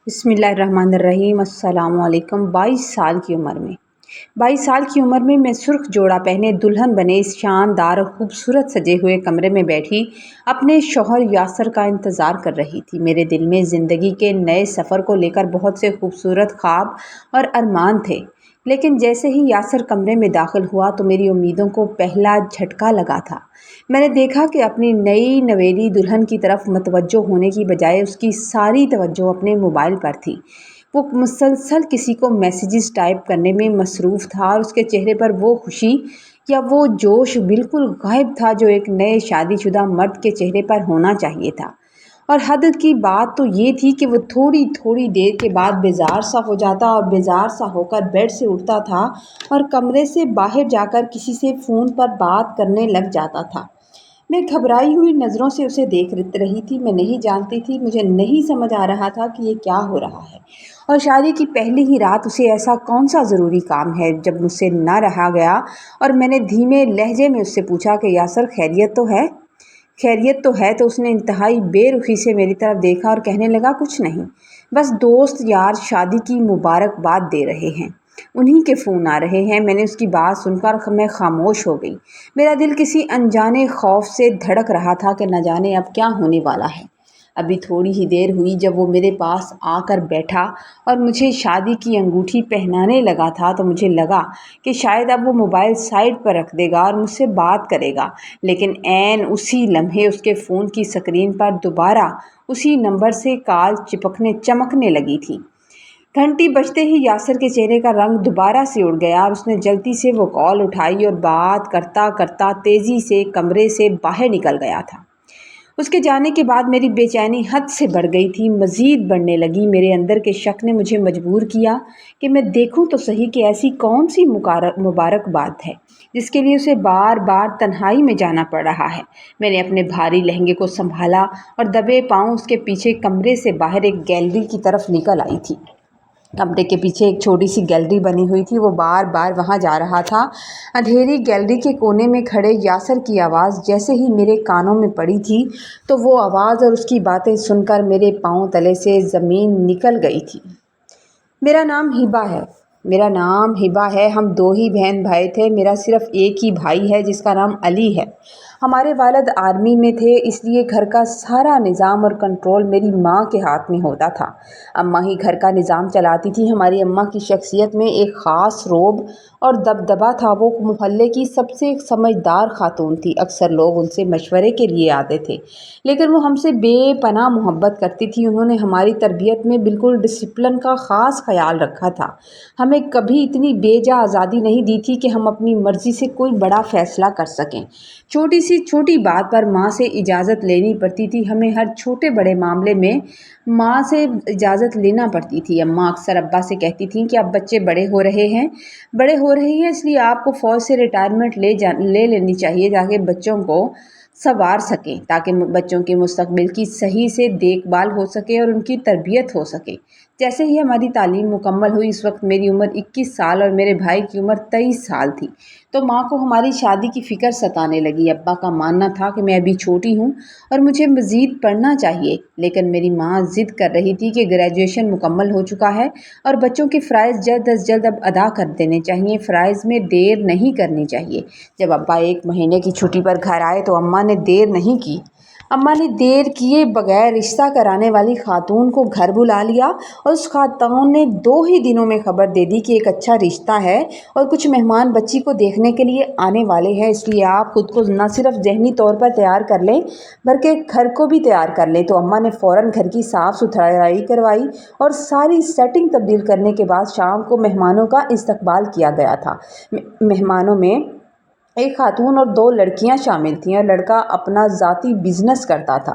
बिस्मिल्लाहिर्रहमानिर्रहीम। अस्सलाम वालेकुम। 22 साल की उम्र में मैं सुर्ख जोड़ा पहने दुल्हन बने इस शानदार और खूबसूरत सजे हुए कमरे में बैठी अपने शौहर यासर का इंतज़ार कर रही थी। मेरे दिल में ज़िंदगी के नए सफ़र को लेकर बहुत से खूबसूरत ख्वाब और अरमान थे, लेकिन जैसे ही यासर कमरे में दाखिल हुआ तो मेरी उम्मीदों को पहला झटका लगा था। मैंने देखा कि अपनी नई नवेली दुल्हन की तरफ मतवज्जो होने की बजाय उसकी सारी तवज्जो अपने मोबाइल पर थी। वो मुसलसल किसी को मैसेजेस टाइप करने में मसरूफ़ था और उसके चेहरे पर वो खुशी या वो जोश बिल्कुल गायब था जो एक नए शादीशुदा मर्द के चेहरे पर होना चाहिए था। और हद की बात तो ये थी कि वो थोड़ी थोड़ी देर के बाद बेजार सा हो जाता और बेजार सा होकर बेड से उठता था और कमरे से बाहर जाकर किसी से फ़ोन पर बात करने लग जाता था। मैं घबराई हुई नज़रों से उसे देख रही थी। मैं नहीं जानती थी, मुझे नहीं समझ आ रहा था कि ये क्या हो रहा है। और शादी की पहली ही रात उसे ऐसा कौन सा ज़रूरी काम है जब मुझसे ना रहा गया। और मैंने धीमे लहजे में उससे पूछा कि यासर खैरियत तो है? खैरियत तो है। तो उसने इंतहाई बेरुखी से मेरी तरफ देखा और कहने लगा, कुछ नहीं, बस दोस्त यार शादी की मुबारकबाद दे रहे हैं, उन्हीं के फ़ोन आ रहे हैं। मैंने उसकी बात सुनकर मैं खामोश हो गई। मेरा दिल किसी अनजाने खौफ से धड़क रहा था कि न जाने अब क्या होने वाला है। अभी थोड़ी ही देर हुई जब वो मेरे पास आकर बैठा और मुझे शादी की अंगूठी पहनाने लगा था, तो मुझे लगा कि शायद अब वो मोबाइल साइड पर रख देगा और मुझसे बात करेगा। लेकिन ऐन उसी लम्हे उसके फ़ोन की स्क्रीन पर दोबारा उसी नंबर से कॉल चमकने लगी थी। घंटी बजते ही यासर के चेहरे का रंग दोबारा से उड़ गया और उसने जल्दी से वो कॉल उठाई और बात करता करता तेज़ी से कमरे से बाहर निकल गया था। उसके जाने के बाद मेरी बेचैनी हद से बढ़ गई थी, मज़ीद बढ़ने लगी। मेरे अंदर के शक ने मुझे मजबूर किया कि मैं देखूं तो सही कि ऐसी कौन सी मुबारकबाद है जिसके लिए उसे बार बार तन्हाई में जाना पड़ रहा है। मैंने अपने भारी लहंगे को संभाला और दबे पांव उसके पीछे कमरे से बाहर एक गैलरी की तरफ निकल आई थी। कमरे के पीछे एक छोटी सी गैलरी बनी हुई थी। वो बार बार वहां जा रहा था। अंधेरी गैलरी के कोने में खड़े यासर की आवाज़ जैसे ही मेरे कानों में पड़ी थी, तो वो आवाज़ और उसकी बातें सुनकर मेरे पाँव तले से ज़मीन निकल गई थी। मेरा नाम हिबा है। हम दो ही बहन भाई थे। मेरा सिर्फ एक ही भाई है जिसका नाम अली है। हमारे वालिद आर्मी में थे, इसलिए घर का सारा निज़ाम और कंट्रोल मेरी माँ के हाथ में होता था। अम्मा ही घर का निज़ाम चलाती थी। हमारी अम्मा की शख्सियत में एक ख़ास रोब और दबदबा था। वो मोहल्ले की सबसे समझदार खातून थी। अक्सर लोग उनसे मशवरे के लिए आते थे, लेकिन वो हमसे बेपनाह मोहब्बत करती थी। उन्होंने हमारी तरबियत में बिल्कुल डिसिप्लिन का ख़ास ख्याल रखा था। हमें कभी इतनी बेजा आज़ादी नहीं दी थी कि हम अपनी मर्ज़ी से कोई बड़ा फ़ैसला कर सकें। छोटी सी छोटी बात पर माँ से इजाज़त लेनी पड़ती थी। हमें हर छोटे बड़े मामले में माँ से इजाज़त लेना पड़ती थी। अम्मा अक्सर अब्बा से कहती थीं कि अब बच्चे बड़े हो रहे हैं, इसलिए आपको फ़ौज से रिटायरमेंट ले लेनी चाहिए ताकि बच्चों को संवार सकें, ताकि बच्चों के मुस्तकबिल की सही से देखभाल हो सके और उनकी तरबियत हो सके। जैसे ही हमारी तालीम मुकम्मल हुई, इस वक्त मेरी उम्र 21 साल और मेरे भाई की उम्र 23 साल थी, तो माँ को हमारी शादी की फ़िक्र सताने लगी। अब्बा का मानना था कि मैं अभी छोटी हूँ और मुझे मज़ीद पढ़ना चाहिए, लेकिन मेरी माँ ज़िद कर रही थी कि ग्रेजुएशन मुकम्मल हो चुका है और बच्चों के फ़राइज़ जल्द अज़ जल्द अब अदा कर देने चाहिए, फ़राइज़ में देर नहीं करनी चाहिए। जब अब्बा 1 महीने की छुट्टी पर घर आए तो अम्मा ने देर किए बगैर रिश्ता कराने वाली खातून को घर बुला लिया और उस खातून ने 2 ही दिनों में खबर दे दी कि एक अच्छा रिश्ता है और कुछ मेहमान बच्ची को देखने के लिए आने वाले हैं, इसलिए आप खुद को न सिर्फ ज़हनी तौर पर तैयार कर लें बल्कि घर को भी तैयार कर लें। तो अम्मा ने फ़ौरन घर की साफ़ सुथराई करवाई और सारी सेटिंग तब्दील करने के बाद शाम को मेहमानों का इस्तकबाल किया गया था। मेहमानों में एक खातून और 2 लड़कियां शामिल थीं और लड़का अपना ज़ाती बिजनेस करता था।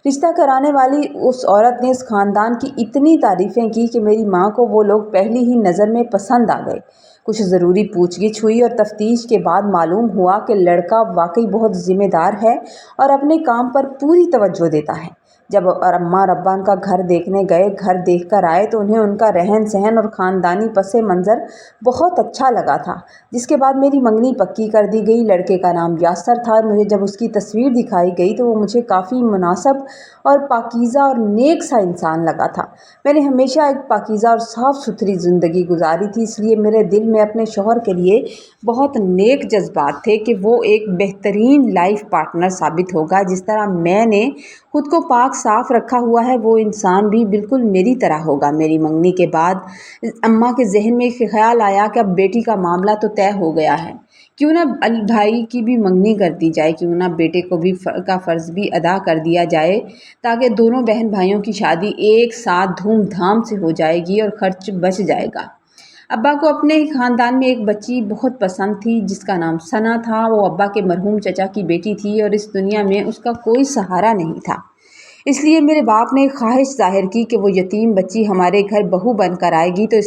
रिश्ता कराने वाली उस औरत ने इस ख़ानदान की इतनी तारीफ़ें की कि मेरी माँ को वो लोग पहली ही नज़र में पसंद आ गए। कुछ ज़रूरी पूछगिछ हुई और तफ्तीश के बाद मालूम हुआ कि लड़का वाकई बहुत ज़िम्मेदार है और अपने काम पर पूरी तवज्जो देता है। जब और अम्मा और अब्बा उनका घर देखने गए, घर देख कर आए तो उन्हें उनका रहन सहन और ख़ानदानी पस मंज़र बहुत अच्छा लगा था। जिसके बाद मेरी मंगनी पक्की कर दी गई। लड़के का नाम यासर था। मुझे जब उसकी तस्वीर दिखाई गई तो वो मुझे काफ़ी मुनासिब और पाकीज़ा और नेक सा इंसान लगा था। मैंने हमेशा एक पाकीज़ा और साफ़ सुथरी ज़िंदगी गुजारी थी, इसलिए मेरे दिल में अपने शौहर के लिए बहुत नेक जज्बात थे कि वो एक बेहतरीन लाइफ पार्टनर साबित होगा। जिस तरह मैंने खुद को पाक साफ़ रखा हुआ है, वो इंसान भी बिल्कुल मेरी तरह होगा। मेरी मंगनी के बाद अम्मा के जहन में एक ख्याल आया कि अब बेटी का मामला तो तय हो गया है, क्यों ना भाई की भी मंगनी कर दी जाए, क्यों ना बेटे को भी का फ़र्ज़ भी अदा कर दिया जाए, ताकि दोनों बहन भाइयों की शादी एक साथ धूमधाम से हो जाएगी और ख़र्च बच जाएगा। अब्बा को अपने ही ख़ानदान में एक बच्ची बहुत पसंद थी जिसका नाम सना था। वो अब्बा के मरहूम चचा की बेटी थी और इस दुनिया में उसका कोई सहारा नहीं था। इसलिए मेरे बाप ने ख्वाहिश ज़ाहिर की कि वो यतीम बच्ची हमारे घर बहू बनकर आएगी तो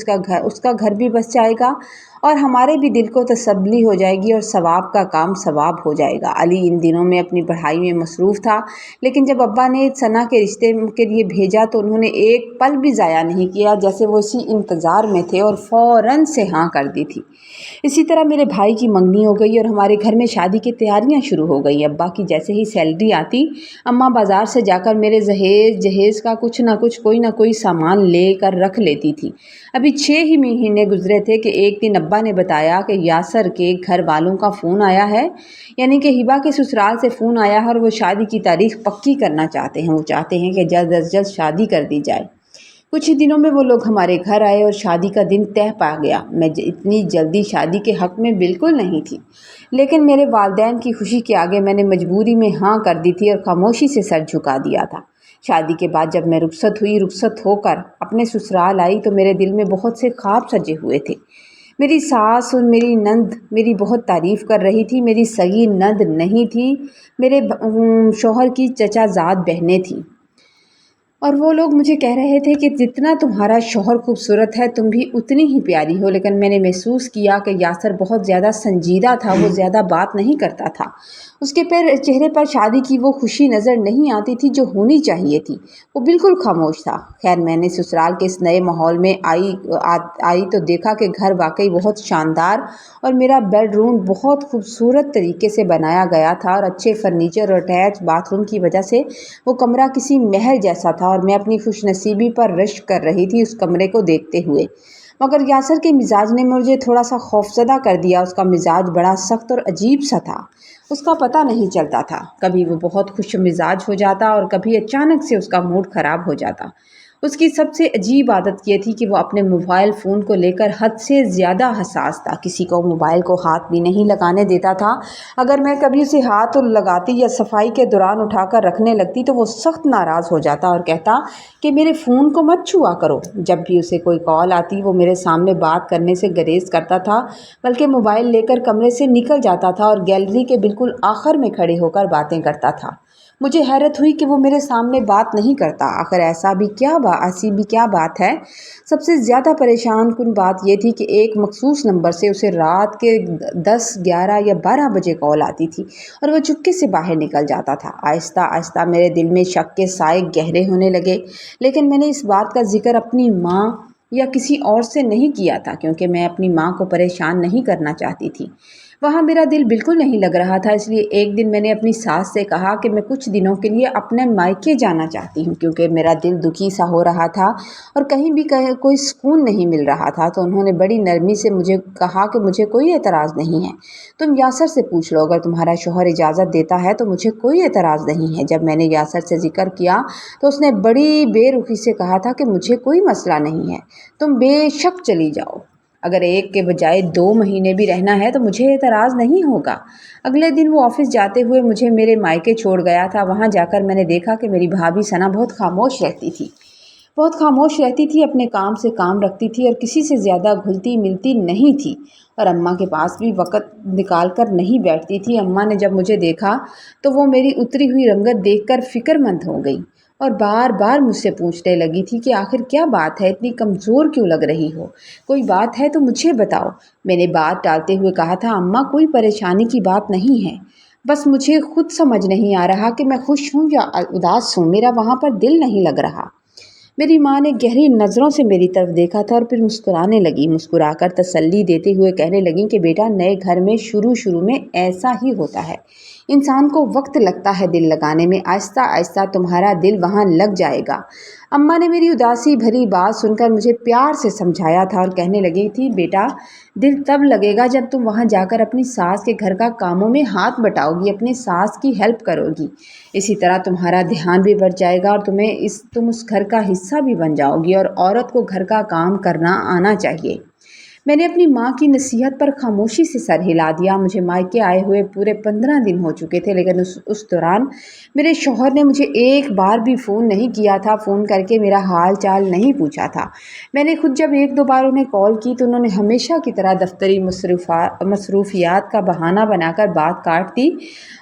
उसका घर भी बस जाएगा और हमारे भी दिल को तसल्ली हो जाएगी और सवाब का काम सवाब हो जाएगा। अली इन दिनों में अपनी पढ़ाई में मसरूफ़ था, लेकिन जब अब्बा ने सना के रिश्ते के लिए भेजा तो उन्होंने एक पल भी ज़ाया नहीं किया, जैसे वो इसी इंतज़ार में थे और फ़ौरन से हाँ कर दी थी। इसी तरह मेरे भाई की मंगनी हो गई और हमारे घर में शादी की तैयारियां शुरू हो गई। अब्बा की जैसे ही सैलरी आती, अम्मा बाज़ार से जाकर मेरे जहेज़ का कुछ ना कोई सामान लेकर रख लेती थी। अभी 6 ही महीने गुजरे थे कि एक दिन अब्बा ने बताया कि यासर के घर वालों का फ़ोन आया है, यानी कि हिबा के ससुराल से फ़ोन आया है और वो शादी की तारीख पक्की करना चाहते हैं। वो चाहते हैं कि जल्द अज जल्द शादी कर दी जाए। कुछ ही दिनों में वो लोग हमारे घर आए और शादी का दिन तय पा गया। मैं इतनी जल्दी शादी के हक़ में बिल्कुल नहीं थी, लेकिन मेरे वालिदैन की खुशी के आगे मैंने मजबूरी में हाँ कर दी थी और खामोशी से सर झुका दिया था। शादी के बाद जब मैं रुखसत होकर अपने ससुराल आई तो मेरे दिल में बहुत से ख्वाब सजे हुए थे। मेरी सास और मेरी नंद मेरी बहुत तारीफ़ कर रही थी। मेरी सगी नंद नहीं थी, मेरे शौहर की चचाजाद बहनें थीं और वो लोग मुझे कह रहे थे कि जितना तुम्हारा शौहर खूबसूरत है तुम भी उतनी ही प्यारी हो। लेकिन मैंने महसूस किया कि यासर बहुत ज़्यादा संजीदा था, वो ज़्यादा बात नहीं करता था। उसके चेहरे पर शादी की वो खुशी नज़र नहीं आती थी जो होनी चाहिए थी। वो बिल्कुल खामोश था। खैर, मैंने ससुराल के इस नए माहौल में आई तो देखा कि घर वाकई बहुत शानदार और मेरा बेडरूम बहुत खूबसूरत तरीके से बनाया गया था और अच्छे फर्नीचर और अटैच बाथरूम की वजह से वो कमरा किसी महल जैसा था और मैं अपनी खुशनसीबी पर रश्क कर रही थी उस कमरे को देखते हुए। मगर यासर के मिजाज ने मुझे थोड़ा सा खौफजदा कर दिया। उसका मिजाज बड़ा सख्त और अजीब सा था। उसका पता नहीं चलता था, कभी वो बहुत खुश मिजाज हो जाता और कभी अचानक से उसका मूड ख़राब हो जाता। उसकी सबसे अजीब आदत ये थी कि वो अपने मोबाइल फ़ोन को लेकर हद से ज़्यादा हसास था। किसी को मोबाइल को हाथ भी नहीं लगाने देता था। अगर मैं कभी उसे हाथ लगाती या सफाई के दौरान उठाकर रखने लगती तो वो सख्त नाराज़ हो जाता और कहता कि मेरे फ़ोन को मत छुआ करो। जब भी उसे कोई कॉल आती वो मेरे सामने बात करने से गुरेज करता था, बल्कि मोबाइल लेकर कमरे से निकल जाता था और गैलरी के बिल्कुल आखिर में खड़े होकर बातें करता था। मुझे हैरत हुई कि वो मेरे सामने बात नहीं करता। आखिर ऐसी भी क्या बात है। सबसे ज़्यादा परेशान कुन बात यह थी कि एक मखसूस नंबर से उसे रात के 10, 11 या 12 बजे कॉल आती थी और वो चुपके से बाहर निकल जाता था। आहिस्ता आहिस्ता मेरे दिल में शक के साए गहरे होने लगे, लेकिन मैंने इस बात का जिक्र अपनी माँ या किसी और से नहीं किया था, क्योंकि मैं अपनी माँ को परेशान नहीं करना चाहती थी। वहाँ मेरा दिल बिल्कुल नहीं लग रहा था। इसलिए एक दिन मैंने अपनी सास से कहा कि मैं कुछ दिनों के लिए अपने मायके जाना चाहती हूँ, क्योंकि मेरा दिल दुखी सा हो रहा था और कहीं भी कोई सुकून नहीं मिल रहा था। तो उन्होंने बड़ी नरमी से मुझे कहा कि मुझे कोई एतराज़ नहीं है, तुम यासर से पूछ लो, अगर तुम्हारा शौहर इजाज़त देता है तो मुझे कोई एतराज़ नहीं है। जब मैंने यासर से जिक्र किया तो उसने बड़ी बेरुखी से कहा था कि मुझे कोई मसला नहीं है, तुम बेशक चली जाओ। अगर 1 के बजाय 2 महीने भी रहना है तो मुझे एतराज़ नहीं होगा। अगले दिन वो ऑफ़िस जाते हुए मुझे मेरे मायके छोड़ गया था। वहाँ जाकर मैंने देखा कि मेरी भाभी सना बहुत खामोश रहती थी, अपने काम से काम रखती थी और किसी से ज़्यादा घुलती मिलती नहीं थी और अम्मा के पास भी वक़्त निकाल कर नहीं बैठती थी। अम्मा ने जब मुझे देखा तो वो मेरी उतरी हुई रंगत देखकर फ़िक्रमंद हो गई और बार बार मुझसे पूछने लगी थी कि आखिर क्या बात है, इतनी कमज़ोर क्यों लग रही हो, कोई बात है तो मुझे बताओ। मैंने बात टालते हुए कहा था, अम्मा कोई परेशानी की बात नहीं है, बस मुझे खुद समझ नहीं आ रहा कि मैं खुश हूँ या उदास हूँ। मेरा वहाँ पर दिल नहीं लग रहा। मेरी माँ ने गहरी नज़रों से मेरी तरफ देखा था और फिर मुस्कुराने लगी। मुस्कुराकर तसल्ली देते हुए कहने लगी कि बेटा, नए घर में शुरू शुरू में ऐसा ही होता है। इंसान को वक्त लगता है दिल लगाने में। आहिस्ता आहिस्ता तुम्हारा दिल वहाँ लग जाएगा। अम्मा ने मेरी उदासी भरी बात सुनकर मुझे प्यार से समझाया था और कहने लगी थी, बेटा, दिल तब लगेगा जब तुम वहाँ जाकर अपनी सास के घर का कामों में हाथ बटाओगी, अपनी सास की हेल्प करोगी। इसी तरह तुम्हारा ध्यान भी बढ़ जाएगा और तुम उस घर का हिस्सा भी बन जाओगी। और औरत को घर का काम करना आना चाहिए। मैंने अपनी माँ की नसीहत पर खामोशी से सर हिला दिया। मुझे मायके आए हुए पूरे 15 दिन हो चुके थे, लेकिन उस दौरान मेरे शौहर ने मुझे एक बार भी फ़ोन नहीं किया था। फ़ोन करके मेरा हाल चाल नहीं पूछा था। मैंने खुद जब एक दो बार उन्हें कॉल की तो उन्होंने हमेशा की तरह दफ्तरी मसरूफियात का बहाना बनाकर बात काट दी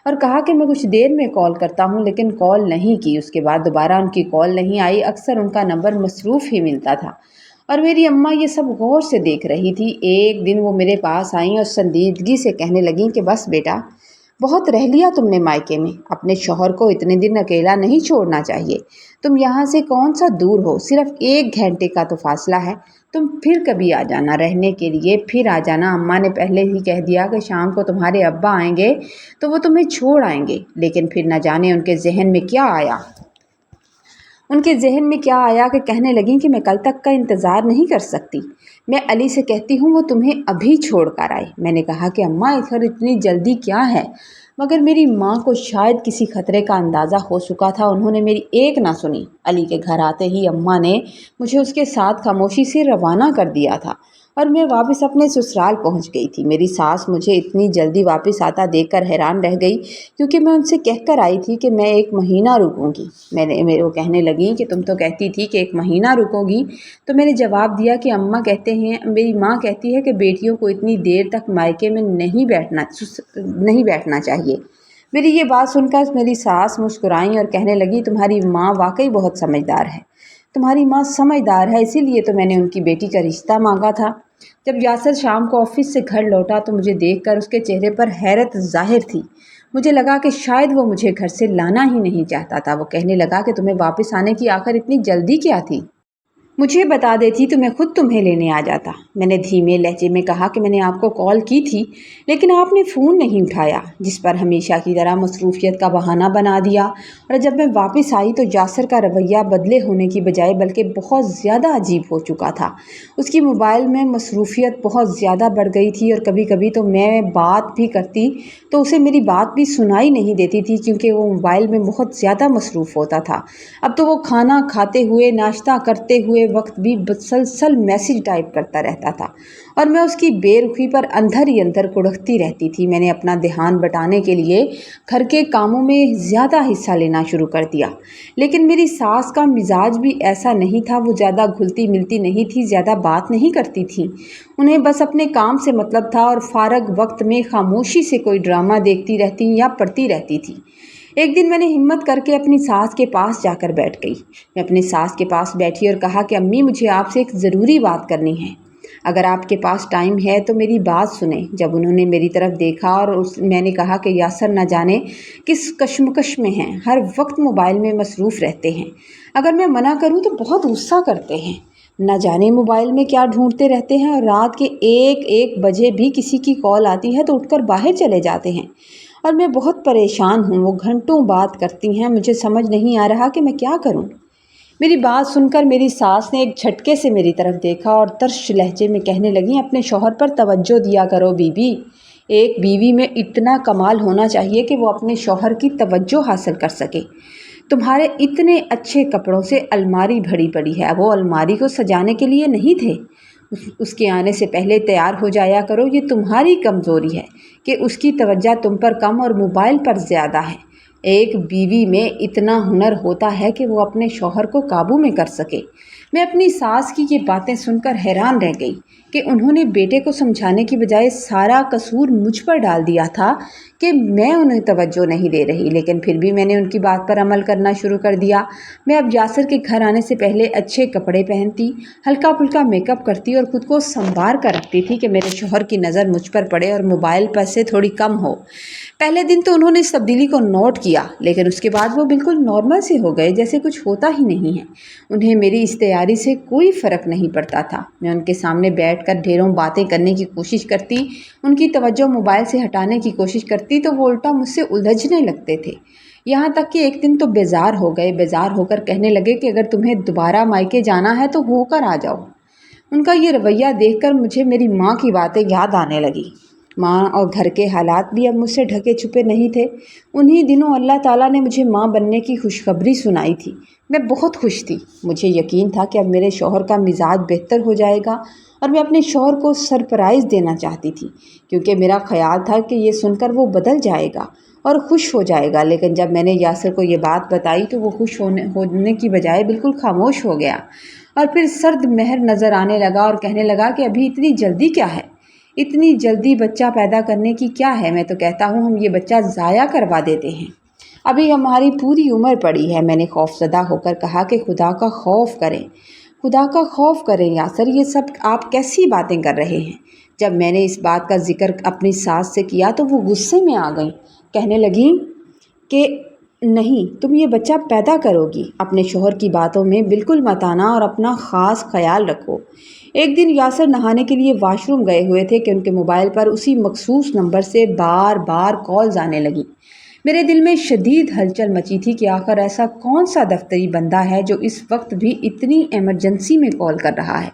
और कहा कि मैं कुछ देर में कॉल करता हूँ, लेकिन कॉल नहीं की। उसके बाद दोबारा उनकी कॉल नहीं आई। अक्सर उनका नंबर मसरूफ़ ही मिलता था और मेरी अम्मा ये सब गौर से देख रही थी। एक दिन वो मेरे पास आईं और संजीदगी से कहने लगीं कि बस बेटा, बहुत रह लिया तुमने मायके में। अपने शौहर को इतने दिन अकेला नहीं छोड़ना चाहिए। तुम यहाँ से कौन सा दूर हो, सिर्फ 1 घंटे का तो फासला है। तुम फिर कभी आ जाना रहने के लिए, फिर आ जाना। अम्मा ने पहले ही कह दिया कि शाम को तुम्हारे अब्बा आएंगे तो वो तुम्हें छोड़ आएंगे। लेकिन फिर न जाने उनके जहन में क्या आया कि कहने लगी कि मैं कल तक का इंतज़ार नहीं कर सकती। मैं अली से कहती हूँ वो तुम्हें अभी छोड़ कर आए। मैंने कहा कि अम्मा, आखिर इतनी जल्दी क्या है? मगर मेरी माँ को शायद किसी खतरे का अंदाज़ा हो चुका था। उन्होंने मेरी एक ना सुनी। अली के घर आते ही अम्मा ने मुझे उसके साथ खामोशी से रवाना कर दिया था और मैं वापस अपने ससुराल पहुंच गई थी। मेरी सास मुझे इतनी जल्दी वापस आता देखकर हैरान रह गई, क्योंकि मैं उनसे कहकर आई थी कि मैं 1 महीना रुकूंगी। मेरे वो कहने लगी कि तुम तो कहती थी कि 1 महीना रुकोगी। तो मैंने जवाब दिया कि मेरी माँ कहती है कि बेटियों को इतनी देर तक मायके में नहीं बैठना चाहिए। मेरी ये बात सुनकर मेरी सास मुस्कुराई और कहने लगी, तुम्हारी माँ वाकई बहुत समझदार है। तुम्हारी माँ समझदार है, इसीलिए तो मैंने उनकी बेटी का रिश्ता मांगा था। जब यासर शाम को ऑफिस से घर लौटा तो मुझे देखकर उसके चेहरे पर हैरत ज़ाहिर थी। मुझे लगा कि शायद वो मुझे घर से लाना ही नहीं चाहता था। वो कहने लगा कि तुम्हें वापस आने की आखिर इतनी जल्दी क्या थी? मुझे बता देती तो मैं खुद तुम्हें लेने आ जाता। मैंने धीमे लहजे में कहा कि मैंने आपको कॉल की थी, लेकिन आपने फ़ोन नहीं उठाया, जिस पर हमेशा की तरह मसरूफियत का बहाना बना दिया। और जब मैं वापस आई तो यासर का रवैया बदले होने की बजाय बल्कि बहुत ज़्यादा अजीब हो चुका था। उसकी मोबाइल में मसरूफियत बहुत ज़्यादा बढ़ गई थी और कभी कभी तो मैं बात भी करती तो उसे मेरी बात भी सुनाई नहीं देती थी, क्योंकि वो मोबाइल में बहुत ज़्यादा मसरूफ़ होता था। अब तो वो खाना खाते हुए, नाश्ता करते हुए वक्त भी मुसलसल मैसेज टाइप करता रहता था और मैं उसकी बेरुखी पर अंदर ही अंदर कुढ़कती रहती थी। मैंने अपना ध्यान बटाने के लिए घर के कामों में ज़्यादा हिस्सा लेना शुरू कर दिया, लेकिन मेरी सास का मिजाज भी ऐसा नहीं था। वो ज़्यादा घुलती मिलती नहीं थी, ज़्यादा बात नहीं करती थी। उन्हें बस अपने काम से मतलब था और फारग वक्त में खामोशी से कोई ड्रामा देखती रहती या पढ़ती रहती थी। एक दिन मैंने हिम्मत करके अपनी सास के पास जाकर बैठ गई। मैं अपनी सास के पास बैठी और कहा कि अम्मी, मुझे आपसे एक ज़रूरी बात करनी है। अगर आपके पास टाइम है तो मेरी बात सुने। जब उन्होंने मेरी तरफ देखा और मैंने कहा कि यासर न जाने किस कश्मकश में हैं, हर वक्त मोबाइल में मसरूफ़ रहते हैं। अगर मैं मना करूं तो बहुत गुस्सा करते हैं। न जाने मोबाइल में क्या ढूंढते रहते हैं और रात के 1-1 बजे भी किसी की कॉल आती है तो उठकर बाहर चले जाते हैं और मैं बहुत परेशान हूँ। वो घंटों बात करती हैं, मुझे समझ नहीं आ रहा कि मैं क्या करूँ। मेरी बात सुनकर मेरी सास ने एक झटके से मेरी तरफ देखा और तर्श लहजे में कहने लगी, अपने शौहर पर तवज्जो दिया करो बीबी। एक बीवी में इतना कमाल होना चाहिए कि वो अपने शौहर की तवज्जो हासिल कर सके। तुम्हारे इतने अच्छे कपड़ों से अलमारी भरी पड़ी है, वो अलमारी को सजाने के लिए नहीं थे। उसके आने से पहले तैयार हो जाया करो। ये तुम्हारी कमज़ोरी है कि उसकी तवज्जो तुम पर कम और मोबाइल पर ज़्यादा है। एक बीवी में इतना हुनर होता है कि वो अपने शौहर को काबू में कर सके। मैं अपनी सास की ये बातें सुनकर हैरान रह गई कि उन्होंने बेटे को समझाने की बजाय सारा कसूर मुझ पर डाल दिया था कि मैं उन्हें तवज्जो नहीं दे रही। लेकिन फिर भी मैंने उनकी बात पर अमल करना शुरू कर दिया। मैं अब यासर के घर आने से पहले अच्छे कपड़े पहनती, हल्का फुल्का मेकअप करती और खुद को संवार कर रखती थी कि मेरे शौहर की नज़र मुझ पर पड़े और मोबाइल पर से थोड़ी कम हो। पहले दिन तो उन्होंने इस तब्दीली को नोट किया, लेकिन उसके बाद वो बिल्कुल नॉर्मल से हो गए, जैसे कुछ होता ही नहीं है। उन्हें मेरी इस तैयारी से कोई फ़र्क नहीं पड़ता था। मैं उनके सामने बैठकर ढेरों बातें करने की कोशिश करती, उनकी तवज्जो मोबाइल से हटाने की कोशिश करती तो वो उल्टा मुझसे उलझने लगते थे। यहाँ तक कि एक दिन तो बेजार हो गए, बेजार होकर कहने लगे कि अगर तुम्हें दोबारा मायके जाना है तो होकर आ जाओ। उनका ये रवैया देखकर मुझे मेरी माँ की बातें याद आने लगी। माँ और घर के हालात भी अब मुझसे ढके छुपे नहीं थे। उन्हीं दिनों अल्लाह ताला ने मुझे माँ बनने की खुशखबरी सुनाई थी। मैं बहुत खुश थी। मुझे यकीन था कि अब मेरे शौहर का मिजाज बेहतर हो जाएगा और मैं अपने शौहर को सरप्राइज़ देना चाहती थी, क्योंकि मेरा ख़्याल था कि ये सुनकर वो बदल जाएगा और खुश हो जाएगा। लेकिन जब मैंने यासर को ये बात बताई तो वो खुश होने की बजाय बिल्कुल खामोश हो गया और फिर सर्द महर नज़र आने लगा और कहने लगा कि अभी इतनी जल्दी क्या है, इतनी जल्दी बच्चा पैदा करने की क्या है। मैं तो कहता हूँ हम ये बच्चा ज़ाया करवा देते हैं, अभी हमारी पूरी उम्र पड़ी है। मैंने खौफज़दा होकर कहा कि खुदा का खौफ करें, खुदा का खौफ करें यासर, ये सब आप कैसी बातें कर रहे हैं। जब मैंने इस बात का जिक्र अपनी सास से किया तो वो गुस्से में आ गई। कहने लगी कि नहीं, तुम ये बच्चा पैदा करोगी। अपने शौहर की बातों में बिल्कुल मत आना और अपना ख़ास ख्याल रखो। एक दिन यासर नहाने के लिए वाशरूम गए हुए थे कि उनके मोबाइल पर उसी मखसूस नंबर से बार बार कॉल्स आने लगी। मेरे दिल में शदीद हलचल मची थी कि आखिर ऐसा कौन सा दफ्तरी बंदा है जो इस वक्त भी इतनी इमरजेंसी में कॉल कर रहा है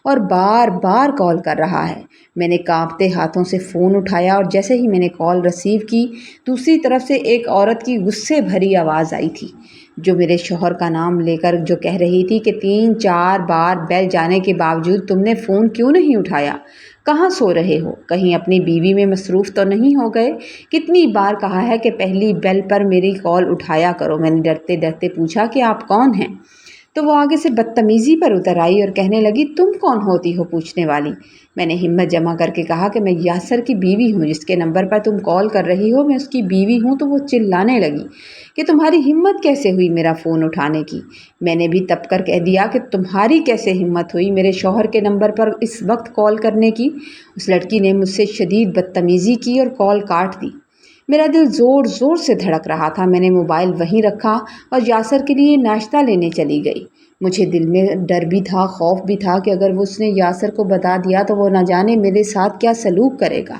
और बार बार कॉल कर रहा है। मैंने कांपते हाथों से फ़ोन उठाया और जैसे ही मैंने कॉल रिसीव की, दूसरी तरफ से एक औरत की गुस्से भरी आवाज़ आई थी, जो मेरे शौहर का नाम लेकर जो कह रही थी कि 3-4 बार बेल जाने के बावजूद तुमने फ़ोन क्यों नहीं उठाया? कहाँ सो रहे हो? कहीं अपनी बीवी में मसरूफ़ तो नहीं हो गए? कितनी बार कहा है कि पहली बेल पर मेरी कॉल उठाया करो। मैंने डरते डरते पूछा कि आप कौन हैं? तो वो आगे से बदतमीज़ी पर उतर आई और कहने लगी, तुम कौन होती हो पूछने वाली? मैंने हिम्मत जमा करके कहा कि मैं यासर की बीवी हूँ, जिसके नंबर पर तुम कॉल कर रही हो मैं उसकी बीवी हूँ। तो वो चिल्लाने लगी कि तुम्हारी हिम्मत कैसे हुई मेरा फ़ोन उठाने की? मैंने भी तब कर कह दिया कि तुम्हारी कैसे हिम्मत हुई मेरे शौहर के नंबर पर इस वक्त कॉल करने की? उस लड़की ने मुझसे शदीद बदतमीज़ी की और कॉल काट दी। मेरा दिल ज़ोर ज़ोर से धड़क रहा था। मैंने मोबाइल वहीं रखा और यासर के लिए नाश्ता लेने चली गई। मुझे दिल में डर भी था, खौफ भी था कि अगर वो उसने यासर को बता दिया तो वो न जाने मेरे साथ क्या सलूक करेगा।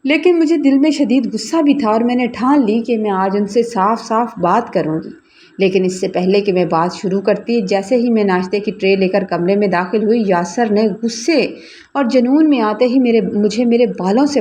लेकिन मुझे दिल में शदीद गुस्सा भी था और मैंने ठान ली कि मैं आज उनसे साफ साफ बात करूँगी। लेकिन इससे पहले कि मैं बात शुरू करती, जैसे ही मैं नाश्ते की ट्रे लेकर कमरे में दाखिल हुई, यासर ने गुस्से और जुनून में आते ही मुझे मेरे बालों से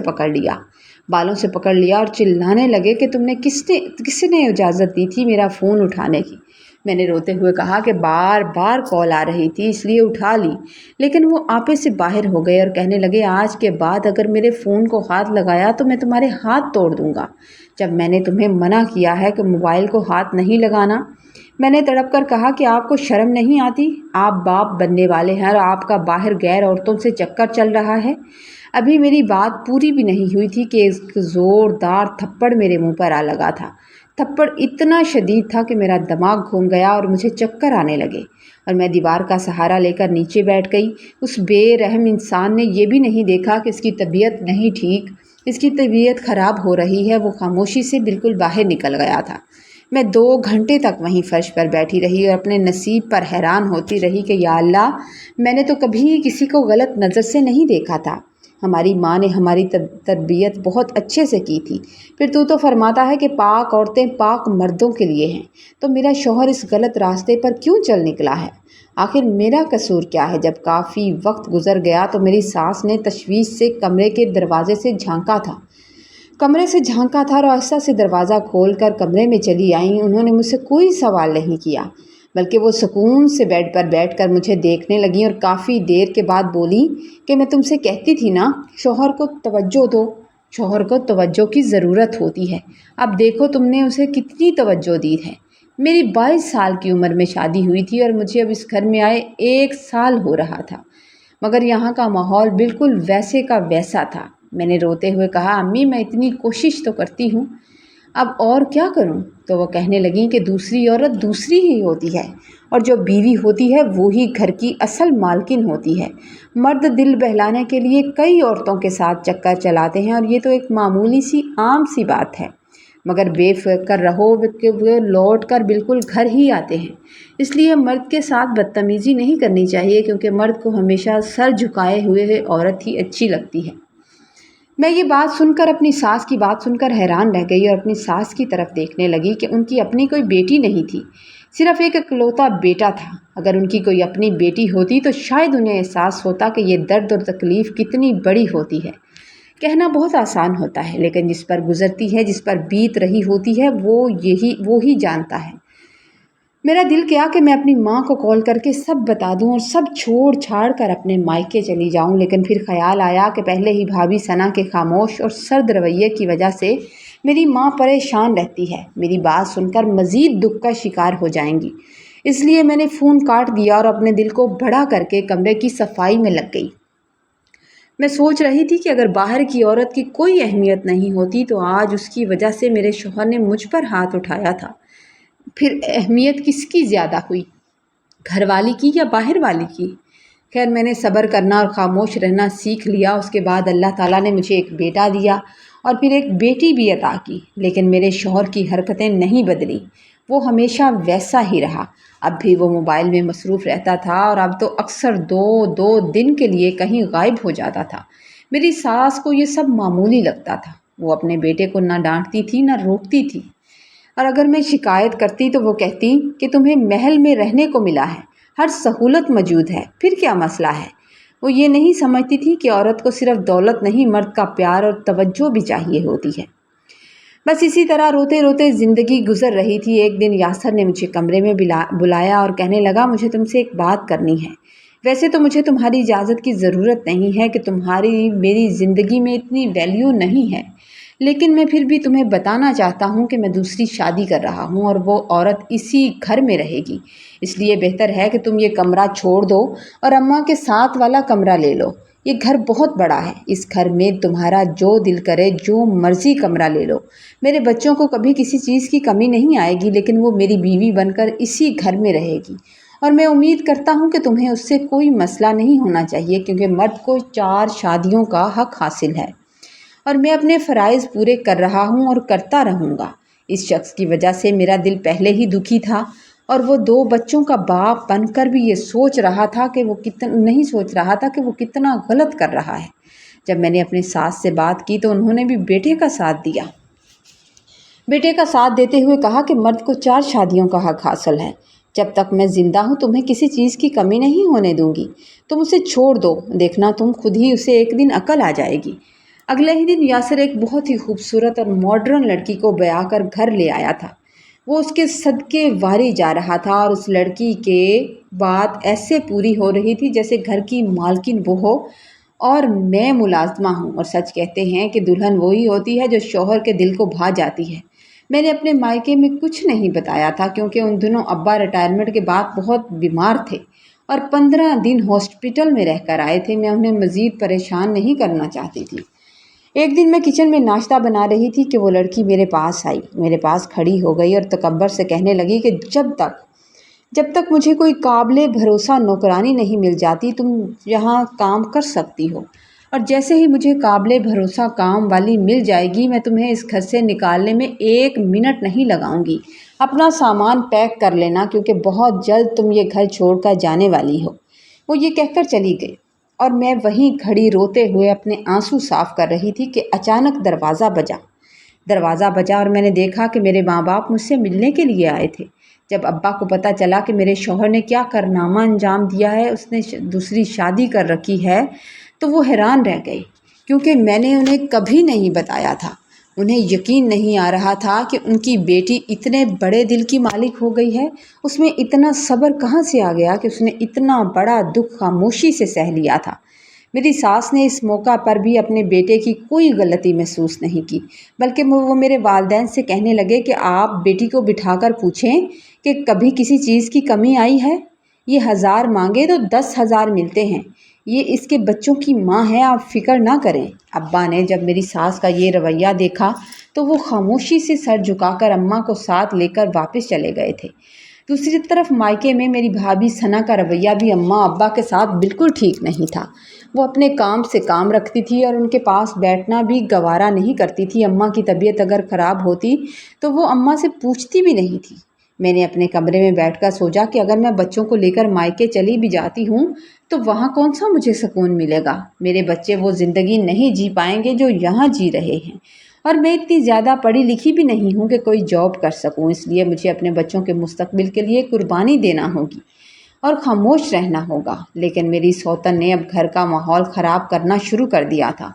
पकड़ लिया और चिल्लाने लगे कि तुमने किसने इजाज़त दी थी मेरा फ़ोन उठाने की? मैंने रोते हुए कहा कि बार बार कॉल आ रही थी इसलिए उठा ली। लेकिन वो आपे से बाहर हो गए और कहने लगे, आज के बाद अगर मेरे फ़ोन को हाथ लगाया तो मैं तुम्हारे हाथ तोड़ दूँगा। जब मैंने तुम्हें मना किया है कि मोबाइल को हाथ नहीं लगाना। मैंने तड़प कर कहा कि आपको शर्म नहीं आती? आप बाप बनने वाले हैं और आपका बाहर गैर औरतों से चक्कर चल रहा है। अभी मेरी बात पूरी भी नहीं हुई थी कि एक ज़ोरदार थप्पड़ मेरे मुंह पर आ लगा था। थप्पड़ इतना शदीद था कि मेरा दिमाग घूम गया और मुझे चक्कर आने लगे और मैं दीवार का सहारा लेकर नीचे बैठ गई। उस बेरहम इंसान ने यह भी नहीं देखा कि इसकी तबीयत नहीं ठीक, इसकी तबीयत ख़राब हो रही है। वो खामोशी से बिल्कुल बाहर निकल गया था। मैं 2 घंटे तक वहीं फर्श पर बैठी रही और अपने नसीब पर हैरान होती रही कि या अल्लाह, मैंने तो कभी किसी को गलत नज़र से नहीं देखा था। हमारी माँ ने हमारी तरबियत बहुत अच्छे से की थी। फिर तू तो फरमाता है कि पाक औरतें पाक मर्दों के लिए हैं, तो मेरा शौहर इस गलत रास्ते पर क्यों चल निकला है? आखिर मेरा कसूर क्या है? जब काफ़ी वक्त गुजर गया तो मेरी सास ने तशवीश से कमरे के दरवाजे से झांका था और आहिस्ता से दरवाज़ा खोलकर कमरे में चली आईं। उन्होंने मुझसे कोई सवाल नहीं किया, बल्कि वो सुकून से बेड पर बैठकर मुझे देखने लगी और काफ़ी देर के बाद बोली कि मैं तुमसे कहती थी ना, शौहर को तवज्जो दो, शौहर को तवज्जो की ज़रूरत होती है। अब देखो तुमने उसे कितनी तवज्जो दी है। میری 22 سال کی عمر میں شادی ہوئی تھی اور مجھے اب اس گھر میں آئے 1 سال ہو رہا تھا، مگر یہاں کا ماحول بالکل ویسے کا ویسا تھا۔ میں نے روتے ہوئے کہا، امی میں اتنی کوشش تو کرتی ہوں، اب اور کیا کروں؟ تو وہ کہنے لگیں کہ دوسری عورت دوسری ہی ہوتی ہے، اور جو بیوی ہوتی ہے وہی گھر کی اصل مالکن ہوتی ہے۔ مرد دل بہلانے کے لیے کئی عورتوں کے ساتھ چکر چلاتے ہیں، اور یہ تو ایک معمولی سی عام سی بات ہے، مگر بے فکر رہو کہ وہ لوٹ کر بالکل گھر ہی آتے ہیں۔ اس لیے مرد کے ساتھ بدتمیزی نہیں کرنی چاہیے، کیونکہ مرد کو ہمیشہ سر جھکائے ہوئے عورت ہی اچھی لگتی ہے۔ میں یہ بات سن کر، اپنی ساس کی بات سن کر حیران رہ گئی اور اپنی ساس کی طرف دیکھنے لگی کہ ان کی اپنی کوئی بیٹی نہیں تھی، صرف ایک اکلوتا بیٹا تھا۔ اگر ان کی کوئی اپنی بیٹی ہوتی تو شاید انہیں احساس ہوتا کہ یہ درد اور تکلیف کتنی بڑی ہوتی ہے۔ کہنا بہت آسان ہوتا ہے، لیکن جس پر گزرتی ہے، جس پر بیت رہی ہوتی ہے، وہ ہی جانتا ہے۔ میرا دل کیا کہ میں اپنی ماں کو کال کر کے سب بتا دوں اور سب چھوڑ چھاڑ کر اپنے مائکے چلی جاؤں، لیکن پھر خیال آیا کہ پہلے ہی بھابھی ثنا کے خاموش اور سرد رویے کی وجہ سے میری ماں پریشان رہتی ہے، میری بات سن کر مزید دکھ کا شکار ہو جائیں گی۔ اس لیے میں نے فون کاٹ دیا اور اپنے دل کو بڑا کر کے کمرے کی صفائی میں لگ گئی۔ میں سوچ رہی تھی کہ اگر باہر کی عورت کی کوئی اہمیت نہیں ہوتی تو آج اس کی وجہ سے میرے شوہر نے مجھ پر ہاتھ اٹھایا تھا۔ پھر اہمیت کس کی زیادہ ہوئی، گھر والی کی یا باہر والی کی؟ خیر، میں نے صبر کرنا اور خاموش رہنا سیکھ لیا۔ اس کے بعد اللہ تعالیٰ نے مجھے ایک بیٹا دیا اور پھر ایک بیٹی بھی عطا کی، لیکن میرے شوہر کی حرکتیں نہیں بدلی، وہ ہمیشہ ویسا ہی رہا۔ اب بھی وہ موبائل میں مصروف رہتا تھا اور اب تو اکثر دو دن کے لیے کہیں غائب ہو جاتا تھا۔ میری ساس کو یہ سب معمولی لگتا تھا، وہ اپنے بیٹے کو نہ ڈانٹتی تھی نہ روکتی تھی، اور اگر میں شکایت کرتی تو وہ کہتی کہ تمہیں محل میں رہنے کو ملا ہے، ہر سہولت موجود ہے، پھر کیا مسئلہ ہے؟ وہ یہ نہیں سمجھتی تھی کہ عورت کو صرف دولت نہیں، مرد کا پیار اور توجہ بھی چاہیے ہوتی ہے۔ بس اسی طرح روتے روتے زندگی گزر رہی تھی۔ ایک دن یاسر نے مجھے کمرے میں بلایا اور کہنے لگا، مجھے تم سے ایک بات کرنی ہے۔ ویسے تو مجھے تمہاری اجازت کی ضرورت نہیں ہے کہ تمہاری میری زندگی میں اتنی ویلیو نہیں ہے، لیکن میں پھر بھی تمہیں بتانا چاہتا ہوں کہ میں دوسری شادی کر رہا ہوں اور وہ عورت اسی گھر میں رہے گی۔ اس لیے بہتر ہے کہ تم یہ کمرہ چھوڑ دو اور اماں کے ساتھ والا کمرہ لے لو۔ یہ گھر بہت بڑا ہے، اس گھر میں تمہارا جو دل کرے جو مرضی کمرہ لے لو۔ میرے بچوں کو کبھی کسی چیز کی کمی نہیں آئے گی، لیکن وہ میری بیوی بن کر اسی گھر میں رہے گی، اور میں امید کرتا ہوں کہ تمہیں اس سے کوئی مسئلہ نہیں ہونا چاہیے، کیونکہ مرد کو 4 شادیوں کا حق حاصل ہے اور میں اپنے فرائض پورے کر رہا ہوں اور کرتا رہوں گا۔ اس شخص کی وجہ سے میرا دل پہلے ہی دکھی تھا، اور وہ 2 بچوں کا باپ بن کر بھی یہ نہیں سوچ رہا تھا کہ وہ کتنا غلط کر رہا ہے۔ جب میں نے اپنی ساس سے بات کی تو انہوں نے بھی بیٹے کا ساتھ دیا، بیٹے کا ساتھ دیتے ہوئے کہا کہ مرد کو 4 شادیوں کا حق حاصل ہے۔ جب تک میں زندہ ہوں تمہیں کسی چیز کی کمی نہیں ہونے دوں گی، تم اسے چھوڑ دو، دیکھنا تم خود ہی اسے ایک دن عقل آ جائے گی۔ اگلے ہی دن یاسر ایک بہت ہی خوبصورت اور ماڈرن لڑکی کو بیاہ کر گھر لے آیا تھا۔ وہ اس کے صدقے واری جا رہا تھا اور اس لڑکی کے بات ایسے پوری ہو رہی تھی جیسے گھر کی مالکن وہ ہو اور میں ملازمہ ہوں، اور سچ کہتے ہیں کہ دلہن وہی ہوتی ہے جو شوہر کے دل کو بھا جاتی ہے۔ میں نے اپنے مائکے میں کچھ نہیں بتایا تھا، کیونکہ ان دنوں ابا ریٹائرمنٹ کے بعد بہت بیمار تھے اور 15 دن ہاسپٹل میں رہ کر آئے تھے۔ میں انہیں مزید پریشان نہیں کرنا چاہتی تھی۔ ایک دن میں کچن میں ناشتہ بنا رہی تھی کہ وہ لڑکی میرے پاس آئی، میرے پاس کھڑی ہو گئی اور تکبر سے کہنے لگی کہ جب تک مجھے کوئی قابل بھروسہ نوکرانی نہیں مل جاتی تم یہاں کام کر سکتی ہو، اور جیسے ہی مجھے قابل بھروسہ کام والی مل جائے گی میں تمہیں اس گھر سے نکالنے میں 1 منٹ نہیں لگاؤں گی۔ اپنا سامان پیک کر لینا، کیونکہ بہت جلد تم یہ گھر چھوڑ کر جانے والی ہو۔ وہ یہ کہہ کر چلی گئی اور میں وہیں کھڑی روتے ہوئے اپنے آنسو صاف کر رہی تھی کہ اچانک دروازہ بجا اور میں نے دیکھا کہ میرے ماں باپ مجھ سے ملنے کے لیے آئے تھے۔ جب ابا کو پتہ چلا کہ میرے شوہر نے کیا کارنامہ انجام دیا ہے، اس نے دوسری شادی کر رکھی ہے، تو وہ حیران رہ گئی، کیونکہ میں نے انہیں کبھی نہیں بتایا تھا۔ انہیں یقین نہیں آ رہا تھا کہ ان کی بیٹی اتنے بڑے دل کی مالک ہو گئی ہے۔ اس میں اتنا صبر کہاں سے آ گیا کہ اس نے اتنا بڑا دکھ خاموشی سے سہ لیا تھا۔ میری ساس نے اس موقع پر بھی اپنے بیٹے کی کوئی غلطی محسوس نہیں کی، بلکہ وہ میرے والدین سے کہنے لگے کہ آپ بیٹی کو بٹھا کر پوچھیں کہ کبھی کسی چیز کی کمی آئی ہے؟ یہ 1000 مانگے تو 10,000 ملتے ہیں، یہ اس کے بچوں کی ماں ہے، آپ فکر نہ کریں۔ ابا نے جب میری ساس کا یہ رویہ دیکھا تو وہ خاموشی سے سر جھکا کر اماں کو ساتھ لے کر واپس چلے گئے تھے۔ دوسری طرف مائکے میں میری بھابھی ثنا کا رویہ بھی اماں ابا کے ساتھ بالکل ٹھیک نہیں تھا۔ وہ اپنے کام سے کام رکھتی تھی اور ان کے پاس بیٹھنا بھی گوارا نہیں کرتی تھی۔ اماں کی طبیعت اگر خراب ہوتی تو وہ اماں سے پوچھتی بھی نہیں تھی۔ میں نے اپنے کمرے میں بیٹھ کر سوچا کہ اگر میں بچوں کو لے کر مائکے چلی بھی جاتی ہوں تو وہاں کون سا مجھے سکون ملے گا؟ میرے بچے وہ زندگی نہیں جی پائیں گے جو یہاں جی رہے ہیں، اور میں اتنی زیادہ پڑھی لکھی بھی نہیں ہوں کہ کوئی جاب کر سکوں، اس لیے مجھے اپنے بچوں کے مستقبل کے لیے قربانی دینا ہوگی اور خاموش رہنا ہوگا۔ لیکن میری سوتن نے اب گھر کا ماحول خراب کرنا شروع کر دیا تھا۔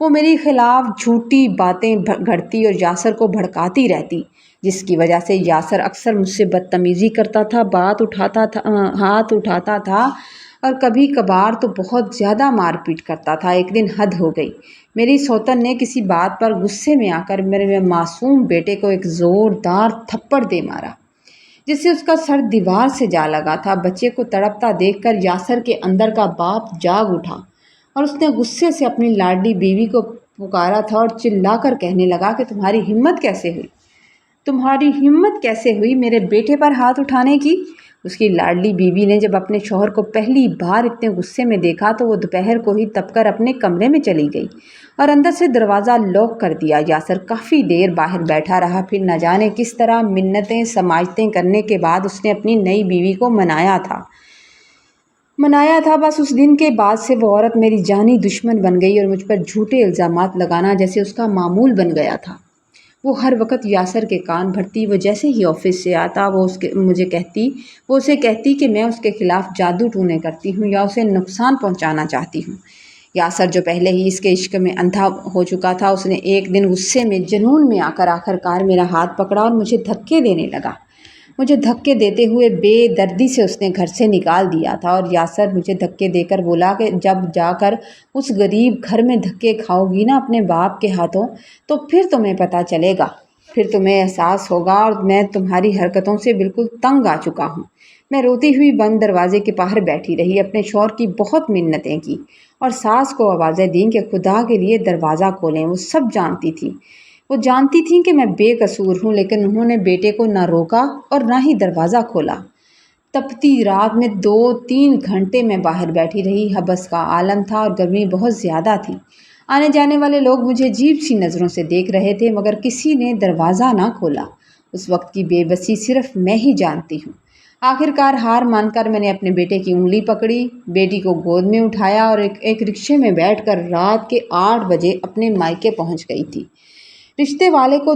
وہ میری خلاف جھوٹی باتیں گھڑتی اور یاسر کو بھڑکاتی رہتی، جس کی وجہ سے یاسر اکثر مجھ سے بدتمیزی کرتا تھا، ہاتھ اٹھاتا تھا اور کبھی کبھار تو بہت زیادہ مار پیٹ کرتا تھا۔ ایک دن حد ہو گئی، میری سوتن نے کسی بات پر غصے میں آ کر میرے معصوم بیٹے کو ایک زوردار تھپڑ دے مارا، جس سے اس کا سر دیوار سے جا لگا تھا۔ بچے کو تڑپتا دیکھ کر یاسر کے اندر کا باپ جاگ اٹھا اور اس نے غصے سے اپنی لاڈلی بیوی کو پکارا تھا اور چلا کر کہنے لگا کہ تمہاری ہمت کیسے ہوئی میرے بیٹے پر ہاتھ اٹھانے کی؟ اس کی لاڈلی بیوی نے جب اپنے شوہر کو پہلی بار اتنے غصے میں دیکھا تو وہ دوپہر کو ہی تپ کر اپنے کمرے میں چلی گئی اور اندر سے دروازہ لاک کر دیا۔ یاسر کافی دیر باہر بیٹھا رہا، پھر نہ جانے کس طرح منتیں سماجتیں کرنے کے بعد اس نے اپنی نئی بیوی کو منایا تھا۔ بس اس دن کے بعد سے وہ عورت میری جانی دشمن بن گئی اور مجھ پر جھوٹے الزامات لگانا جیسے اس کا معمول بن گیا تھا۔ وہ ہر وقت یاسر کے کان بھرتی، وہ جیسے ہی آفس سے آتا وہ اسے کہتی کہ میں اس کے خلاف جادو ٹونے کرتی ہوں یا اسے نقصان پہنچانا چاہتی ہوں۔ یاسر جو پہلے ہی اس کے عشق میں اندھا ہو چکا تھا، اس نے ایک دن غصے میں جنون میں آ کر آخرکار میرا ہاتھ پکڑا اور مجھے دھکے دینے لگا۔ مجھے دھکے دیتے ہوئے بے دردی سے اس نے گھر سے نکال دیا تھا، اور یاسر مجھے دھکے دے کر بولا کہ جب جا کر اس غریب گھر میں دھکے کھاؤ گی نا اپنے باپ کے ہاتھوں تو پھر تمہیں پتہ چلے گا، پھر تمہیں احساس ہوگا، اور میں تمہاری حرکتوں سے بالکل تنگ آ چکا ہوں۔ میں روتی ہوئی بند دروازے کے باہر بیٹھی رہی، اپنے شوہر کی بہت منتیں کی اور ساس کو آوازیں دیں کہ خدا کے لیے دروازہ کھولیں۔ وہ سب جانتی تھیں کہ میں بے قصور ہوں، لیکن انہوں نے بیٹے کو نہ روکا اور نہ ہی دروازہ کھولا۔ تپتی رات میں 2-3 گھنٹے میں باہر بیٹھی رہی، حبس کا عالم تھا اور گرمی بہت زیادہ تھی۔ آنے جانے والے لوگ مجھے عجیب سی نظروں سے دیکھ رہے تھے، مگر کسی نے دروازہ نہ کھولا۔ اس وقت کی بے بسی صرف میں ہی جانتی ہوں۔ آخرکار ہار مان کر میں نے اپنے بیٹے کی انگلی پکڑی، بیٹی کو گود میں اٹھایا اور ایک رکشے میں بیٹھ کر رات کے 8 بجے اپنے مائکے پہنچ گئی تھی۔ رکشے والے کو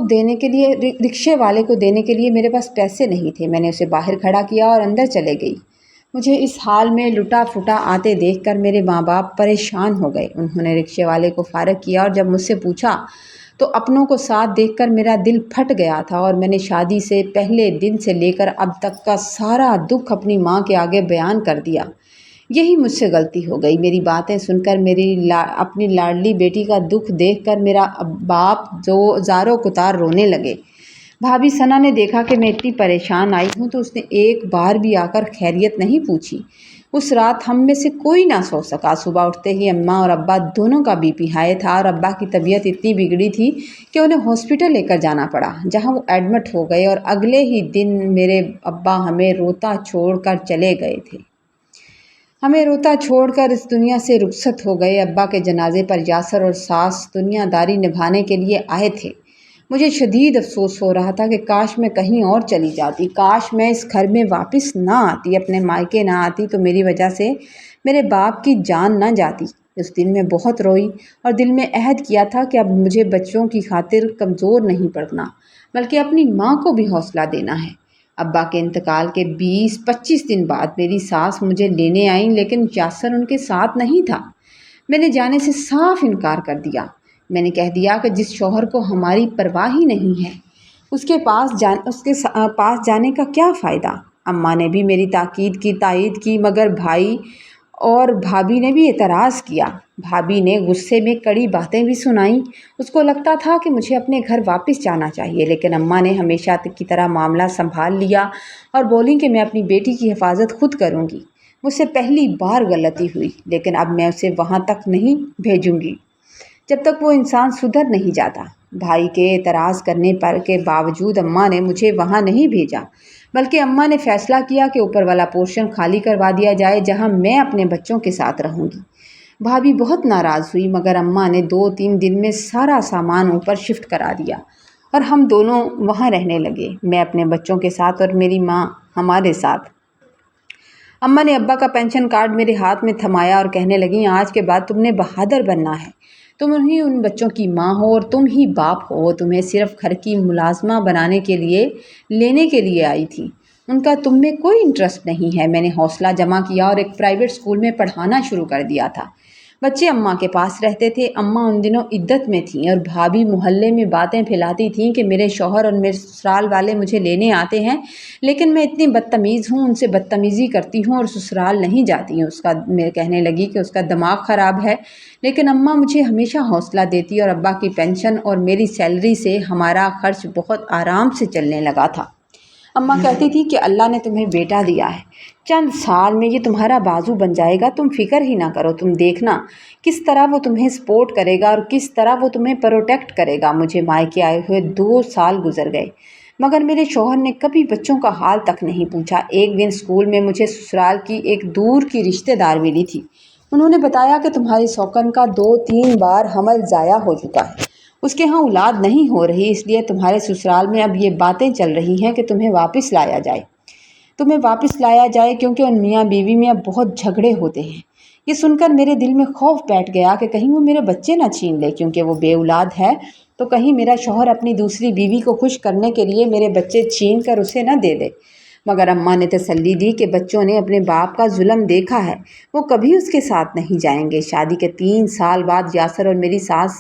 دینے کے لیے میرے پاس پیسے نہیں تھے۔ میں نے اسے باہر کھڑا کیا اور اندر چلے گئی۔ مجھے اس حال میں لٹا پھٹا آتے دیکھ کر میرے ماں باپ پریشان ہو گئے۔ انہوں نے رکشے والے کو فارغ کیا اور جب مجھ سے پوچھا تو اپنوں کو ساتھ دیکھ کر میرا دل پھٹ گیا تھا، اور میں نے شادی سے پہلے دن سے لے کر اب تک کا سارا دکھ اپنی ماں کے آگے بیان کر دیا۔ یہی مجھ سے غلطی ہو گئی۔ میری باتیں سن کر اپنی لاڈلی بیٹی کا دکھ دیکھ کر میرا باپ زاروں کتار رونے لگے۔ بھابھی ثنا نے دیکھا کہ میں اتنی پریشان آئی ہوں تو اس نے ایک بار بھی آ کر خیریت نہیں پوچھی۔ اس رات ہم میں سے کوئی نہ سو سکا۔ صبح اٹھتے ہی اماں اور ابا دونوں کا بی پی ہائی تھا، اور ابا کی طبیعت اتنی بگڑی تھی کہ انہیں ہاسپٹل لے کر جانا پڑا، جہاں وہ ایڈمٹ ہو گئے، اور اگلے ہی دن میرے ابا ہمیں روتا چھوڑ کر چلے گئے تھے۔ ہمیں روتا چھوڑ کر اس دنیا سے رخصت ہو گئے۔ ابا کے جنازے پر یاسر اور ساس دنیا داری نبھانے کے لیے آئے تھے۔ مجھے شدید افسوس ہو رہا تھا کہ کاش میں کہیں اور چلی جاتی، کاش میں اس گھر میں واپس نہ آتی، اپنے مائکے نہ آتی تو میری وجہ سے میرے باپ کی جان نہ جاتی۔ اس دن میں بہت روئی اور دل میں عہد کیا تھا کہ اب مجھے بچوں کی خاطر کمزور نہیں پڑنا، بلکہ اپنی ماں کو بھی حوصلہ دینا ہے۔ ابا کے انتقال کے 20-25 دن بعد میری ساس مجھے لینے آئیں، لیکن یاسر ان کے ساتھ نہیں تھا۔ میں نے جانے سے صاف انکار کر دیا۔ میں نے کہہ دیا کہ جس شوہر کو ہماری پرواہ ہی نہیں ہے، اس کے پاس جانے کا کیا فائدہ؟ اماں نے بھی میری تائید کی، مگر بھائی اور بھابھی نے بھی اعتراض کیا۔ بھابھی نے غصے میں کڑی باتیں بھی سنائیں۔ اس کو لگتا تھا کہ مجھے اپنے گھر واپس جانا چاہیے، لیکن اماں نے ہمیشہ کی طرح معاملہ سنبھال لیا اور بولیں کہ میں اپنی بیٹی کی حفاظت خود کروں گی۔ مجھ سے پہلی بار غلطی ہوئی، لیکن اب میں اسے وہاں تک نہیں بھیجوں گی جب تک وہ انسان سدھر نہیں جاتا۔ بھائی کے اعتراض کرنے کے باوجود اماں نے مجھے وہاں نہیں بھیجا، بلکہ اماں نے فیصلہ کیا کہ اوپر والا پورشن خالی کروا دیا جائے جہاں میں اپنے بچوں کے ساتھ رہوں گی۔ بھابھی بہت ناراض ہوئی، مگر اماں نے 2-3 دن میں سارا سامان اوپر شفٹ کرا دیا اور ہم دونوں وہاں رہنے لگے، میں اپنے بچوں کے ساتھ اور میری ماں ہمارے ساتھ۔ اماں نے ابا کا پینشن کارڈ میرے ہاتھ میں تھمایا اور کہنے لگیں، آج کے بعد تم نے بہادر بننا ہے، تم ہی ان بچوں کی ماں ہو اور تم ہی باپ ہو، وہ تمہیں صرف گھر کی ملازمہ بنانے کے لیے لینے کے لیے آئی تھی، ان کا تم میں کوئی انٹرسٹ نہیں ہے۔ میں نے حوصلہ جمع کیا اور ایک پرائیویٹ اسکول میں پڑھانا شروع کر دیا تھا۔ بچے اماں کے پاس رہتے تھے۔ اماں ان دنوں عدت میں تھیں اور بھابھی محلے میں باتیں پھیلاتی تھیں کہ میرے شوہر اور میرے سسرال والے مجھے لینے آتے ہیں، لیکن میں اتنی بدتمیز ہوں، ان سے بدتمیزی کرتی ہوں اور سسرال نہیں جاتی ہوں۔ میں کہنے لگی کہ اس کا دماغ خراب ہے، لیکن اماں مجھے ہمیشہ حوصلہ دیتی اور ابا کی پینشن اور میری سیلری سے ہمارا خرچ بہت آرام سے چلنے لگا تھا۔ اماں کہتی تھی کہ اللہ نے تمہیں بیٹا دیا ہے، چند سال میں یہ تمہارا بازو بن جائے گا، تم فکر ہی نہ کرو، تم دیکھنا کس طرح وہ تمہیں سپورٹ کرے گا اور کس طرح وہ تمہیں پروٹیکٹ کرے گا۔ مجھے مائکے آئے ہوئے 2 سال گزر گئے، مگر میرے شوہر نے کبھی بچوں کا حال تک نہیں پوچھا۔ ایک دن اسکول میں مجھے سسرال کی ایک دور کی رشتہ دار ملی تھی۔ انہوں نے بتایا کہ تمہاری سوکن کا 2-3 بار حمل ضائع ہو چکا ہے، اس کے ہاں اولاد نہیں ہو رہی، اس لیے تمہارے سسرال میں اب یہ باتیں چل رہی ہیں کہ تمہیں واپس لایا جائے کیونکہ ان میاں بیوی میں اب بہت جھگڑے ہوتے ہیں۔ یہ سن کر میرے دل میں خوف بیٹھ گیا کہ کہیں وہ میرے بچے نہ چھین لے، کیونکہ وہ بے اولاد ہے، تو کہیں میرا شوہر اپنی دوسری بیوی کو خوش کرنے کے لیے میرے بچے چھین کر اسے نہ دے دے۔ مگر اماں نے تسلی دی کہ بچوں نے اپنے باپ کا ظلم دیکھا ہے، وہ کبھی اس کے ساتھ نہیں جائیں گے۔ شادی کے 3 سال بعد یاسر اور میری ساس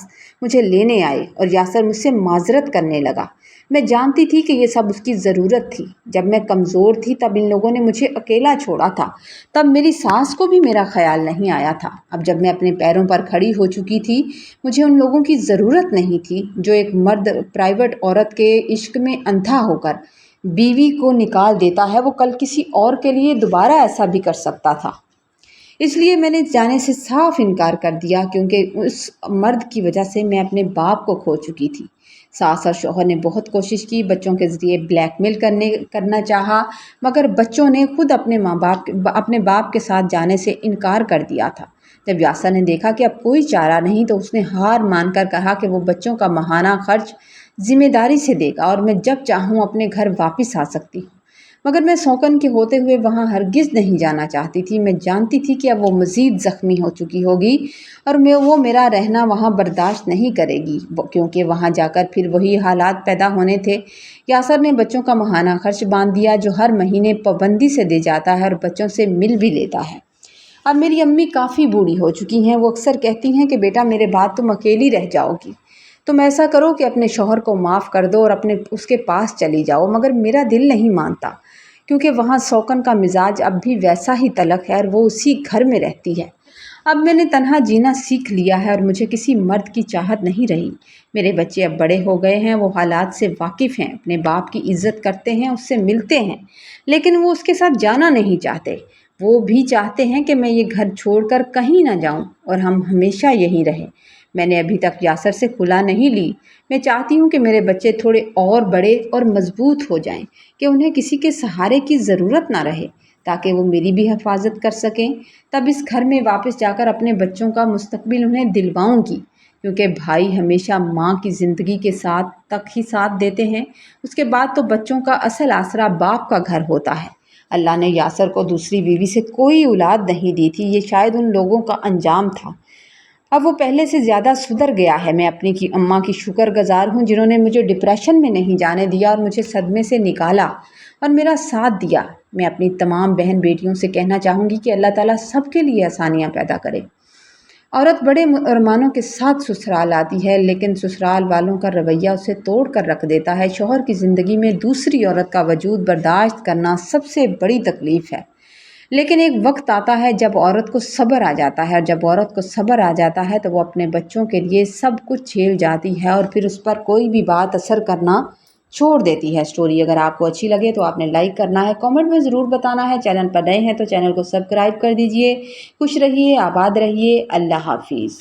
مجھے لینے آئے اور یاسر مجھ سے معذرت کرنے لگا۔ میں جانتی تھی کہ یہ سب اس کی ضرورت تھی۔ جب میں کمزور تھی تب ان لوگوں نے مجھے اکیلا چھوڑا تھا، تب میری ساس کو بھی میرا خیال نہیں آیا تھا۔ اب جب میں اپنے پیروں پر کھڑی ہو چکی تھی، مجھے ان لوگوں کی ضرورت نہیں تھی۔ جو ایک مرد پرائیویٹ عورت کے عشق میں اندھا ہو کر بیوی کو نکال دیتا ہے، وہ کل کسی اور کے لیے دوبارہ ایسا بھی کر سکتا تھا۔ اس لیے میں نے جانے سے صاف انکار کر دیا، کیونکہ اس مرد کی وجہ سے میں اپنے باپ کو کھو چکی تھی۔ ساس اور شوہر نے بہت کوشش کی، بچوں کے ذریعے بلیک میل کرنا چاہا، مگر بچوں نے خود اپنے باپ کے ساتھ جانے سے انکار کر دیا تھا۔ جب یاسر نے دیکھا کہ اب کوئی چارہ نہیں تو اس نے ہار مان کر کہا کہ وہ بچوں کا ماہانہ خرچ ذمہ داری سے دے گا اور میں جب چاہوں اپنے گھر واپس آ سکتی ہوں۔ مگر میں سوکن کے ہوتے ہوئے وہاں ہرگز نہیں جانا چاہتی تھی۔ میں جانتی تھی کہ اب وہ مزید زخمی ہو چکی ہوگی اور وہ میرا رہنا وہاں برداشت نہیں کرے گی، کیونکہ وہاں جا کر پھر وہی حالات پیدا ہونے تھے۔ یاسر نے بچوں کا ماہانہ خرچ باندھ دیا، جو ہر مہینے پابندی سے دے جاتا ہے اور بچوں سے مل بھی لیتا ہے۔ اب میری امی کافی بوڑھی ہو چکی ہیں، وہ اکثر کہتی ہیں کہ بیٹا میرے بعد تم اکیلی رہ جاؤ گی، تم ایسا کرو کہ اپنے شوہر کو معاف کر دو اور اس کے پاس چلی جاؤ۔ مگر میرا دل نہیں مانتا، کیونکہ وہاں سوکن کا مزاج اب بھی ویسا ہی تلخ ہے اور وہ اسی گھر میں رہتی ہے۔ اب میں نے تنہا جینا سیکھ لیا ہے اور مجھے کسی مرد کی چاہت نہیں رہی۔ میرے بچے اب بڑے ہو گئے ہیں، وہ حالات سے واقف ہیں، اپنے باپ کی عزت کرتے ہیں، اس سے ملتے ہیں، لیکن وہ اس کے ساتھ جانا نہیں چاہتے۔ وہ بھی چاہتے ہیں کہ میں یہ گھر چھوڑ کر کہیں نہ جاؤں اور ہم ہمیشہ یہیں رہیں۔ میں نے ابھی تک یاسر سے کھلا نہیں لی۔ میں چاہتی ہوں کہ میرے بچے تھوڑے اور بڑے اور مضبوط ہو جائیں کہ انہیں کسی کے سہارے کی ضرورت نہ رہے، تاکہ وہ میری بھی حفاظت کر سکیں۔ تب اس گھر میں واپس جا کر اپنے بچوں کا مستقبل انہیں دلواؤں گی، کیونکہ بھائی ہمیشہ ماں کی زندگی کے تک ہی ساتھ دیتے ہیں، اس کے بعد تو بچوں کا اصل آسرا باپ کا گھر ہوتا ہے۔ اللہ نے یاسر کو دوسری بیوی سے کوئی اولاد نہیں دی تھی، یہ شاید ان لوگوں کا انجام تھا۔ اب وہ پہلے سے زیادہ سدھر گیا ہے۔ میں اپنی اماں کی شکر گزار ہوں، جنہوں نے مجھے ڈپریشن میں نہیں جانے دیا اور مجھے صدمے سے نکالا اور میرا ساتھ دیا۔ میں اپنی تمام بہن بیٹیوں سے کہنا چاہوں گی کہ اللہ تعالیٰ سب کے لیے آسانیاں پیدا کرے۔ عورت بڑے ارمانوں کے ساتھ سسرال آتی ہے، لیکن سسرال والوں کا رویہ اسے توڑ کر رکھ دیتا ہے۔ شوہر کی زندگی میں دوسری عورت کا وجود برداشت کرنا سب سے بڑی تکلیف ہے۔ لیکن ایک وقت آتا ہے جب عورت کو صبر آ جاتا ہے، اور جب عورت کو صبر آ جاتا ہے تو وہ اپنے بچوں کے لیے سب کچھ جھیل جاتی ہے، اور پھر اس پر کوئی بھی بات اثر کرنا چھوڑ دیتی ہے۔ اسٹوری اگر آپ کو اچھی لگے تو آپ نے لائک کرنا ہے، کامنٹ میں ضرور بتانا ہے۔ چینل پر نئے ہیں تو چینل کو سبسکرائب کر دیجئے۔ خوش رہیے، آباد رہیے، اللہ حافظ۔